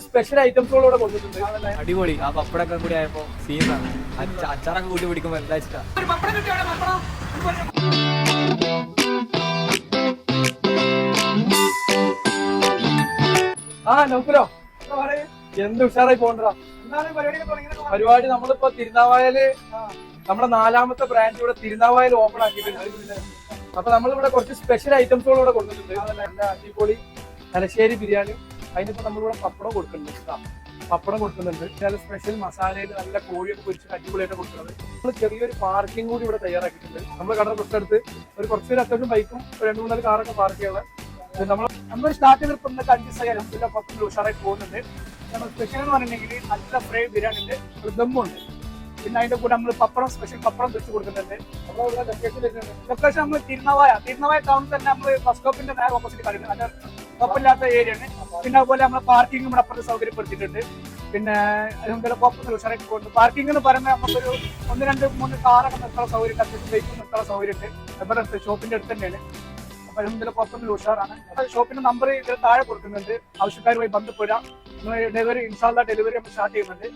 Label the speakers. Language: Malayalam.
Speaker 1: സ്പെഷ്യൽ ഐറ്റംസുകളോടെ കൊടുത്തിട്ടുണ്ട്.
Speaker 2: അടിപൊളി. ആ പപ്പടൊക്കെ കൂടി ആയപ്പോ സീനാണ്. അച്ചാറൊക്കെ കൂട്ടി പിടിക്കുമ്പോ എന്താ ഇഷ്ടം.
Speaker 1: നൗക്കരോ എന്ത് ഉഷാറായി പോകണ്ടാ പരിപാടി. നമ്മളിപ്പോ തിരുനാവായല് നമ്മുടെ 4ാമത്തെ ബ്രാഞ്ച് ഇവിടെ തിരുനാവായൽ ഓപ്പൺ ആക്കിയിട്ടുണ്ട്. അപ്പൊ നമ്മളിവിടെ കുറച്ച് സ്പെഷ്യൽ ഐറ്റംസുകളോടെ കൊടുത്തിട്ടുണ്ട്. നല്ല അടിപൊളി തലശ്ശേരി ബിരിയാണി. അതിനിപ്പോ നമ്മളിവിടെ പപ്പടം കൊടുക്കുന്നുണ്ട്. പപ്പടം കൊടുക്കുന്നുണ്ട്. നല്ല സ്പെഷ്യൽ മസാലയിൽ നല്ല കോഴിയൊക്കെ പൊരിച്ച് അടിപൊളിയായിട്ട് കൊടുക്കുന്നത്. നമ്മൾ ചെറിയൊരു പാർക്കിംഗ് കൂടി ഇവിടെ തയ്യാറാക്കിയിട്ടുണ്ട്. നമ്മൾ കട തൊട്ടടുത്ത് കുറച്ചൊരു അത്യാവശ്യം ബൈക്കും 2-3 കാറൊക്കെ പാർക്ക് ചെയ്യണം. നമ്മൾ സ്റ്റാർട്ട് ചെയ്തിട്ട് 5 സെക്കൻഡ് ഉഷാറായി പോകുന്നുണ്ട്. നമ്മൾ സ്പെഷ്യൽ എന്ന് പറഞ്ഞിട്ടുണ്ടെങ്കിൽ നല്ല ഫ്രൈ ബിരിയാണി ഉണ്ട്, ഒരു ദമ്മുണ്ട്. പിന്നെ അതിന്റെ കൂടെ നമ്മൾ പപ്പടം സ്പെഷ്യൽ പപ്പടം വെച്ച് കൊടുക്കുന്നുണ്ട്. ലൊക്കേഷൻ നമ്മൾ തിരുനാവായ ടൗണിൽ തന്നെ നമ്മൾ ബസ് സ്റ്റോപ്പിന്റെ നേരെ ഓപ്പോസിറ്റ് കളിക്കുന്നത്. അത് കുഴപ്പമില്ലാത്ത ഏരിയ ആണ്. പിന്നെ അതുപോലെ നമ്മൾ പാർക്കിംഗ് ഇവിടെ അപ്പുറത്ത് സൗകര്യപ്പെടുത്തിയിട്ടുണ്ട്. പിന്നെ അതുപോലെ കുഴപ്പമില്ല ഉഷാറായിട്ട് പോകുന്നുണ്ട്. പാർക്കിംഗ് എന്ന് പറയുമ്പോൾ നമുക്കൊരു 1-2-3 കാറൊക്കെ നിർത്താനുള്ള സൗകര്യം, അത്യാവശ്യം ബൈക്കും നിർത്താനുള്ള സൗകര്യം ഉണ്ട്. ഇവിടെ ഷോപ്പിന്റെ അടുത്ത് തന്നെയാണ്. അപ്പൊ ഇതിന്റെ കുഴപ്പമില്ല ഉഷാറാണ്. ഷോപ്പിന്റെ നമ്പർ ഇതിൽ താഴെ കൊടുക്കുന്നുണ്ട്. ആവശ്യക്കാരുമായി ബന്ധപ്പെടുക. ഡെലിവറി ഇൻഷാല്ലാ ഡെലിവറി നമ്മൾ സ്റ്റാർട്ട് ചെയ്യുന്നുണ്ട്.